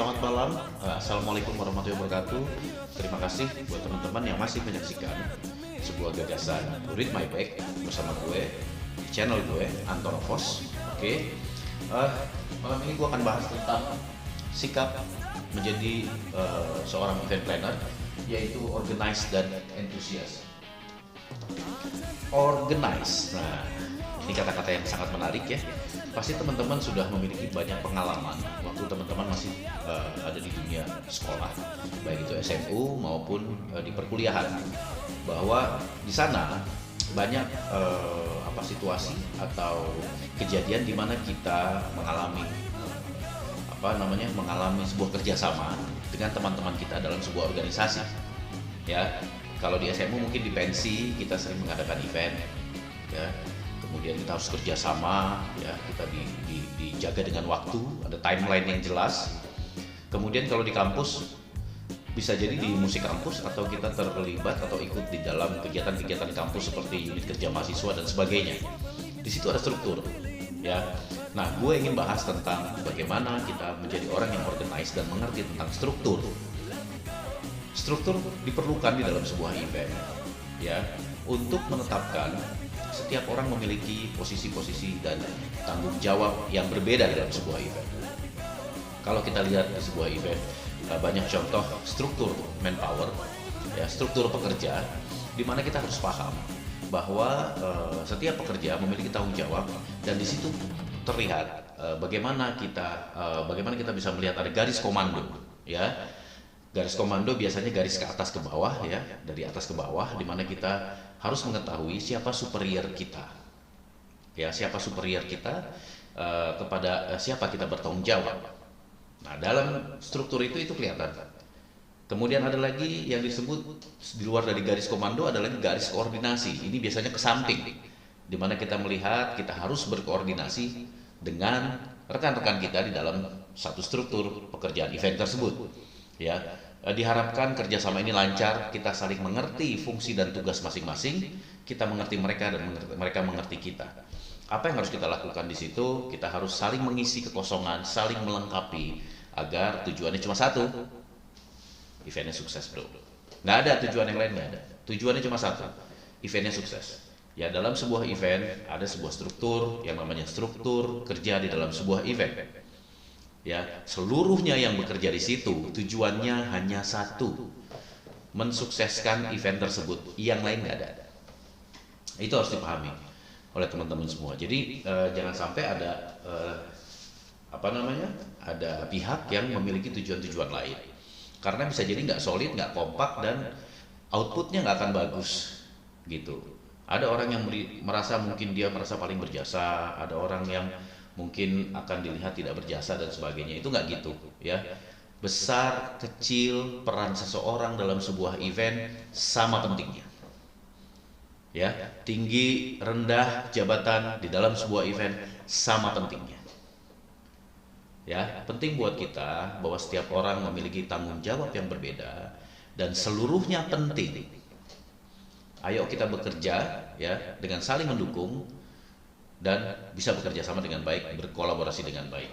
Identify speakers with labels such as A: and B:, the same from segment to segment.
A: selamat malam. Assalamualaikum warahmatullahi wabarakatuh. Terima kasih buat teman-teman yang masih menyaksikan sebuah gagasan Read My Bag bersama gue di channel gue Antonovos. Oke, malam ini gue akan bahas tentang sikap menjadi seorang event planner, yaitu organize dan enthusiast. Organize, nah ini kata-kata yang sangat menarik ya. Pasti teman-teman sudah memiliki banyak pengalaman waktu teman-teman masih ada di dunia sekolah, baik itu SMU maupun di perkuliahan, bahwa di sana banyak situasi atau kejadian di mana kita mengalami sebuah kerjasama dengan teman-teman kita dalam sebuah organisasi. Ya, kalau di SMU mungkin di pensi kita sering mengadakan event, ya. Kemudian kita harus kerjasama, ya, kita dijaga dengan waktu, ada timeline yang jelas. Kemudian kalau di kampus, bisa jadi di musik kampus atau kita terlibat atau ikut di dalam kegiatan-kegiatan kampus seperti unit kerja mahasiswa dan sebagainya. Di situ ada struktur, ya. Nah, gue ingin bahas tentang bagaimana kita menjadi orang yang organized dan mengerti tentang struktur. Struktur diperlukan di dalam sebuah event, ya, untuk menetapkan setiap orang memiliki posisi-posisi dan tanggung jawab yang berbeda dalam sebuah event. Kalau kita lihat di sebuah event, banyak contoh struktur manpower, ya, struktur pekerja, di mana kita harus paham bahwa setiap pekerja memiliki tanggung jawab, dan di situ terlihat bagaimana kita bisa melihat ada garis komando, ya. Garis komando biasanya garis ke atas ke bawah, ya, dari atas ke bawah, di mana kita harus mengetahui siapa superior kita, ya, siapa superior kita, kepada siapa kita bertanggung jawab. Nah, dalam struktur itu kelihatan. Kemudian ada lagi yang disebut di luar dari garis komando, ada lagi garis koordinasi. Ini biasanya ke samping, di mana kita melihat kita harus berkoordinasi dengan rekan-rekan kita di dalam satu struktur pekerjaan event tersebut, ya. Diharapkan kerjasama ini lancar, kita saling mengerti fungsi dan tugas masing-masing, kita mengerti mereka dan mereka mengerti kita. Apa yang harus kita lakukan di situ? Kita harus saling mengisi kekosongan, saling melengkapi agar tujuannya cuma satu, eventnya sukses, bro. Nggak ada tujuan yang lain, nggak ada. Tujuannya cuma satu, eventnya sukses. Ya, dalam sebuah event ada sebuah struktur yang namanya struktur kerja di dalam sebuah event. Ya, seluruhnya yang bekerja di situ tujuannya hanya satu, mensukseskan event tersebut. Yang lain nggak ada. Itu harus dipahami oleh teman-teman semua. Jadi jangan sampai ada ada pihak yang memiliki tujuan-tujuan lain, karena bisa jadi nggak solid, nggak kompak, dan outputnya nggak akan bagus, gitu. Ada orang yang merasa paling berjasa, ada orang yang mungkin akan dilihat tidak berjasa dan sebagainya. Itu nggak gitu, ya. Besar kecil peran seseorang dalam sebuah event sama pentingnya, ya. Tinggi rendah jabatan di dalam sebuah event sama pentingnya, ya. Penting buat kita bahwa setiap orang memiliki tanggung jawab yang berbeda dan seluruhnya penting. Ayo kita bekerja, ya, dengan saling mendukung dan bisa bekerja sama dengan baik, berkolaborasi dengan baik.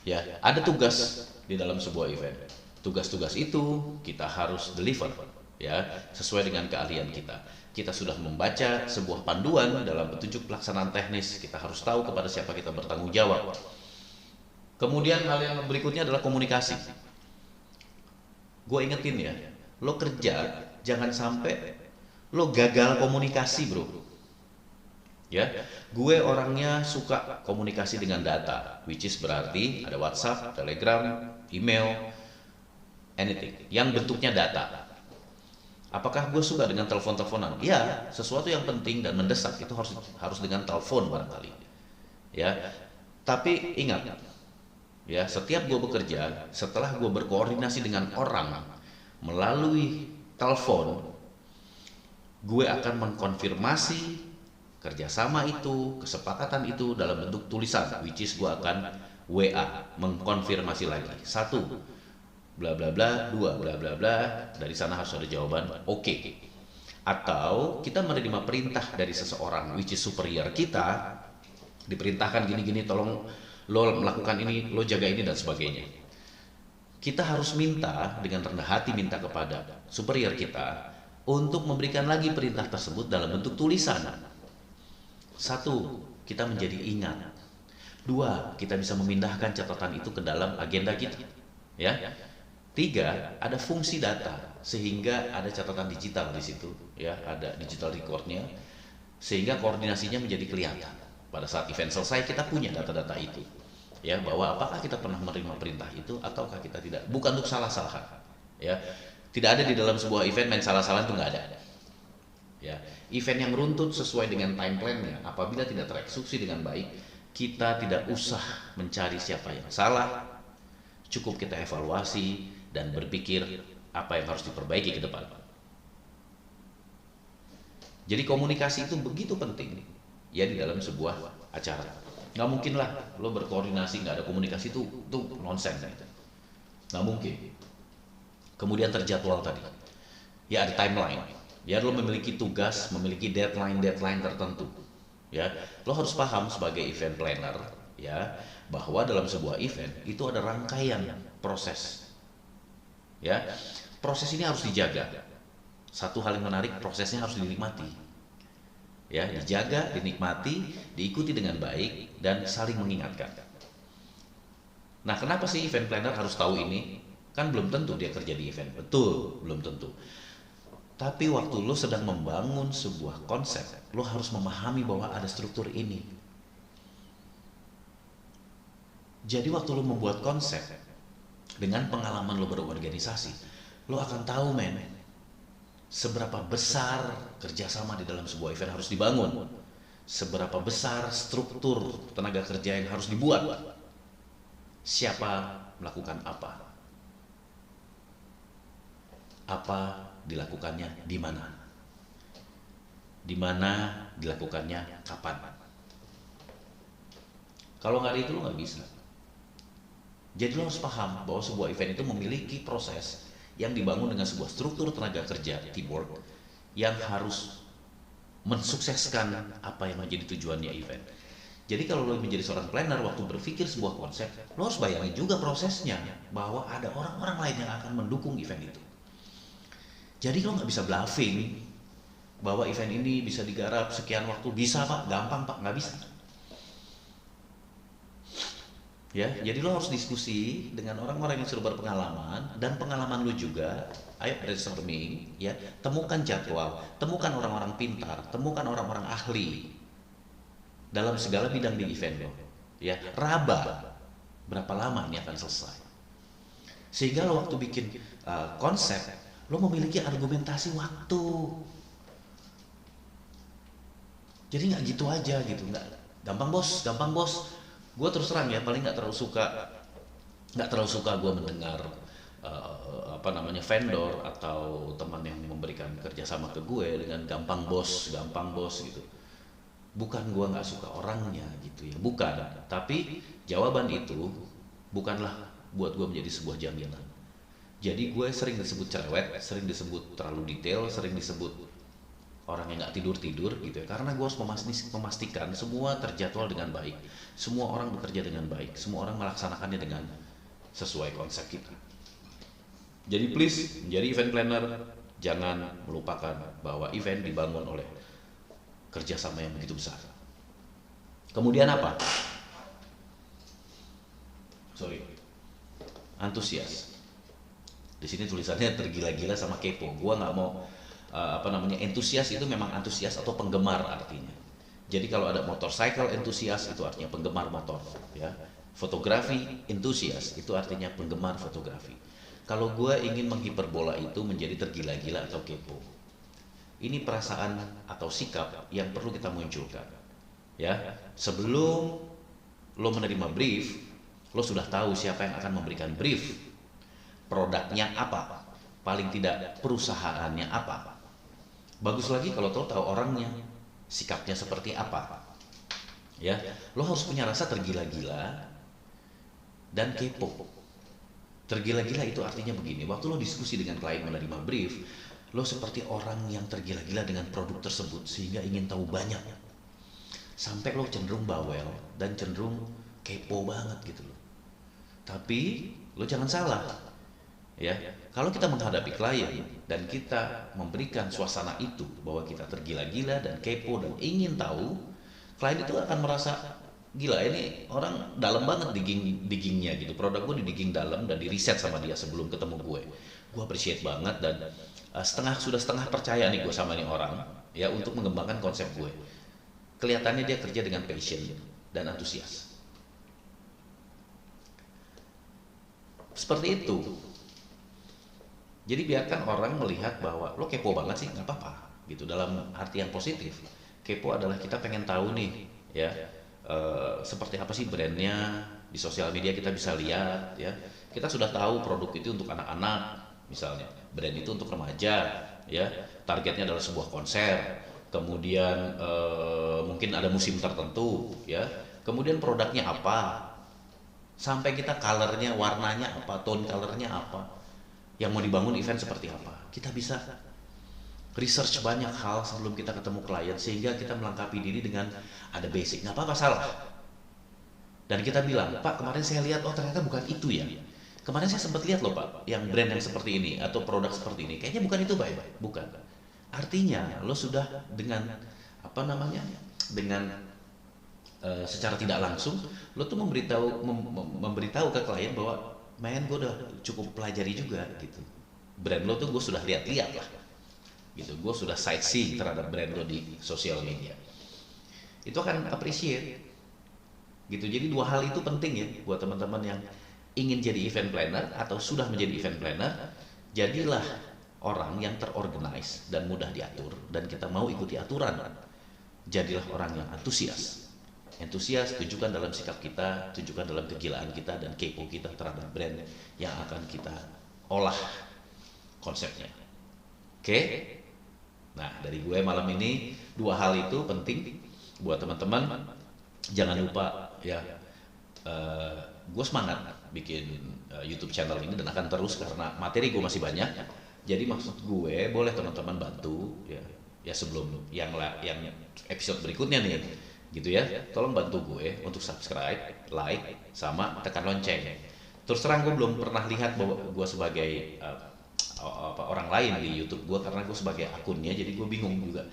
A: Ya, ada tugas di dalam sebuah event. Tugas-tugas itu kita harus deliver, ya, sesuai dengan keahlian kita. Kita sudah membaca sebuah panduan dalam petunjuk pelaksanaan teknis, kita harus tahu kepada siapa kita bertanggung jawab. Kemudian hal yang berikutnya adalah komunikasi. Gue ingetin ya, lo kerja jangan sampai lo gagal komunikasi, bro. Ya, gue orangnya suka komunikasi dengan data, which is berarti ada WhatsApp, Telegram, email, anything yang bentuknya data. Apakah gue suka dengan telepon-teleponan? Ya, sesuatu yang penting dan mendesak itu harus dengan telepon barangkali. Ya, tapi ingat, ya, setiap gue bekerja, setelah gue berkoordinasi dengan orang melalui telepon, gue akan mengkonfirmasi kerjasama itu, kesepakatan itu dalam bentuk tulisan, which is gue akan WA, mengkonfirmasi lagi. 1, bla bla bla, 2, bla bla bla, dari sana harus ada jawaban oke. Atau kita menerima perintah dari seseorang, which is superior kita, diperintahkan gini-gini, tolong lo melakukan ini, lo jaga ini dan sebagainya. Kita harus minta dengan rendah hati, minta kepada superior kita untuk memberikan lagi perintah tersebut dalam bentuk tulisan. Satu, kita menjadi ingat. Dua, kita bisa memindahkan catatan itu ke dalam agenda kita. Ya. Tiga, ada fungsi data sehingga ada catatan digital di situ, ya, ada digital recordnya, sehingga koordinasinya menjadi kelihatan. Pada saat event selesai kita punya data-data itu, ya, bahwa apakah kita pernah menerima perintah itu ataukah kita tidak. Bukan untuk salah-salahan, ya. Tidak ada di dalam sebuah event main salah-salahan, itu nggak ada. Ya, event yang runtut sesuai dengan time plan-nya, apabila tidak tereksekusi dengan baik, kita tidak usah mencari siapa yang salah, cukup kita evaluasi dan berpikir apa yang harus diperbaiki ke depan. Jadi komunikasi itu begitu penting ya di dalam sebuah acara. Nggak mungkin lah lo berkoordinasi nggak ada komunikasi, itu nonsense. Nggak mungkin. Kemudian terjadwal tadi, ya ada timeline. Ya lo memiliki tugas, memiliki deadline tertentu. Ya, lo harus paham sebagai event planner, ya, bahwa dalam sebuah event itu ada rangkaian proses. Ya, proses ini harus dijaga. Satu hal yang menarik, prosesnya harus dinikmati. Ya, dijaga, dinikmati, diikuti dengan baik dan saling mengingatkan. Nah, kenapa sih event planner harus tahu ini? Kan belum tentu dia kerja di event. Betul, belum tentu. Tapi waktu lo sedang membangun sebuah konsep, lo harus memahami bahwa ada struktur ini. Jadi waktu lo membuat konsep, dengan pengalaman lo berorganisasi, lo akan tahu seberapa besar kerjasama di dalam sebuah event harus dibangun, seberapa besar struktur tenaga kerja yang harus dibuat, siapa melakukan apa dilakukannya di mana dilakukannya kapan. Kalau nggak ada itu lo nggak bisa. Jadi lo harus paham bahwa sebuah event itu memiliki proses yang dibangun dengan sebuah struktur tenaga kerja teamwork yang harus mensukseskan apa yang menjadi tujuannya event. Jadi kalau lo menjadi seorang planner, waktu berpikir sebuah konsep, lo harus bayangin juga prosesnya bahwa ada orang-orang lain yang akan mendukung event itu. Jadi lo nggak bisa bluffing bahwa event ini bisa digarap sekian waktu. Bisa pak, gampang pak, nggak bisa. Ya, jadi lo harus diskusi dengan orang-orang yang sudah berpengalaman dan pengalaman lo juga. Ayo brainstorming, ya, temukan jadwal, temukan orang-orang pintar, temukan orang-orang ahli dalam segala bidang di event lo. Ya, raba berapa lama ini akan selesai. Sehingga lo waktu bikin konsep, lo memiliki argumentasi waktu. Jadi nggak gitu aja gitu, nggak gampang bos. Gue terus terang ya, paling nggak terlalu suka gue mendengar vendor atau teman yang memberikan kerjasama ke gue dengan gampang bos gitu. Bukan gue nggak suka orangnya gitu ya, bukan. Tapi jawaban itu bukanlah buat gue menjadi sebuah jaminan. Jadi gue sering disebut cerewet, sering disebut terlalu detail, sering disebut orang yang nggak tidur gitu ya. Karena gue harus memastikan semua terjadwal dengan baik, semua orang bekerja dengan baik, semua orang melaksanakannya dengan sesuai konsep kita. Jadi please, menjadi event planner, jangan melupakan bahwa event dibangun oleh kerjasama yang begitu besar. Kemudian apa? Antusias. Di sini tulisannya tergila-gila sama kepo. Gua nggak mau entusias itu memang antusias atau penggemar artinya. Jadi kalau ada motorcycle entusias itu artinya penggemar motor, ya. Fotografi entusias itu artinya penggemar fotografi. Kalau gue ingin menghiperbola itu menjadi tergila-gila atau kepo, ini perasaan atau sikap yang perlu kita munculkan, ya. Sebelum lo menerima brief, lo sudah tahu siapa yang akan memberikan brief, produknya apa, paling tidak perusahaannya apa. Bagus lagi kalau lo tahu orangnya, sikapnya seperti apa, ya. Lo harus punya rasa tergila-gila dan kepo. Tergila-gila itu artinya begini, waktu lo diskusi dengan klien menerima brief, lo seperti orang yang tergila-gila dengan produk tersebut sehingga ingin tahu banyak, sampai lo cenderung bawel dan cenderung kepo banget gitu loh. Tapi lo jangan salah, ya. Kalau kita menghadapi klien dan kita memberikan suasana itu bahwa kita tergila-gila dan kepo dan ingin tahu, klien itu akan merasa gila, ini orang dalam banget diggingnya gitu. Produk gue digging dalam dan di riset sama dia sebelum ketemu gue. Gue appreciate banget dan sudah setengah percaya nih gue sama nih orang, ya, untuk mengembangkan konsep gue. Kelihatannya dia kerja dengan passion dan antusias. Seperti itu. Jadi biarkan orang melihat bahwa lo kepo banget sih, nggak apa-apa gitu, dalam arti yang positif. Kepo adalah kita pengen tahu nih, ya, seperti apa sih brandnya. Di sosial media kita bisa lihat, ya, kita sudah tahu produk itu untuk anak-anak misalnya, brand itu untuk remaja, ya, targetnya adalah sebuah konser, kemudian mungkin ada musim tertentu, ya, kemudian produknya apa, sampai kita colornya, warnanya apa, tone colornya apa, yang mau dibangun event seperti apa. Kita bisa research banyak hal sebelum kita ketemu klien, sehingga kita melengkapi diri dengan ada basic. Nggak apa-apa salah. Dan kita bilang, Pak, kemarin saya lihat, oh ternyata bukan itu ya. Kemarin saya sempat lihat loh Pak, yang brand yang seperti ini atau produk seperti ini, kayaknya bukan itu Pak, bukan. Artinya lo sudah dengan apa namanya, dengan secara tidak langsung lo tuh memberitahu ke klien bahwa, men, gue udah cukup pelajari juga gitu. Brand lo tuh gue sudah lihat-lihat lah, gitu. Gue sudah sightseeing terhadap brand lo di sosial media. Itu akan appreciate, gitu. Jadi dua hal itu penting ya buat teman-teman yang ingin jadi event planner atau sudah menjadi event planner. Jadilah orang yang terorganize dan mudah diatur, dan kita mau ikuti aturan. Jadilah orang yang antusias. Tunjukkan dalam sikap kita, tunjukkan dalam kegilaan kita dan kepo kita terhadap brand yang akan kita olah konsepnya. Oke? Nah, dari gue malam ini, dua hal itu penting buat teman-teman. Jangan lupa ya, gue semangat bikin YouTube channel ini dan akan terus karena materi gue masih banyak. Jadi maksud gue, boleh teman-teman bantu ya sebelum yang episode berikutnya nih, gitu ya, tolong bantu gue untuk subscribe, like, sama tekan lonceng. Terus terang gue belum pernah lihat bahwa gue sebagai orang lain di YouTube gue, karena gue sebagai akunnya, jadi gue bingung juga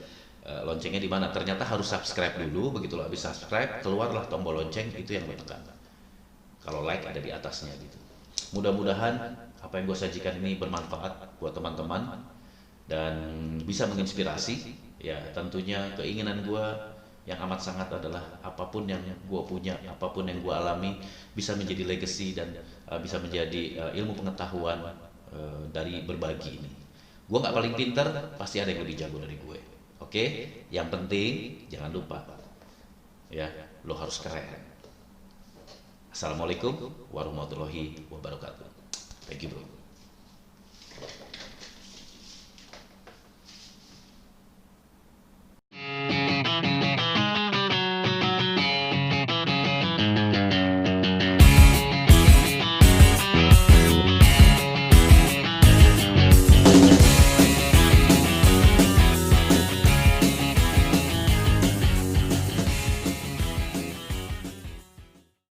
A: loncengnya di mana. Ternyata harus subscribe dulu, begitu lo habis subscribe keluarlah tombol lonceng, itu yang gue tekan. Kalau like ada di atasnya gitu. Mudah-mudahan apa yang gue sajikan ini bermanfaat buat teman-teman dan bisa menginspirasi. Ya tentunya keinginan gue yang amat sangat adalah apapun yang gue punya, apapun yang gue alami bisa menjadi legacy dan bisa menjadi ilmu pengetahuan dari berbagi ini. Gue nggak paling pintar, pasti ada yang lebih jago dari gue. Oke? Yang penting jangan lupa ya, lo harus keren. Assalamualaikum warahmatullahi wabarakatuh. Thank you bro.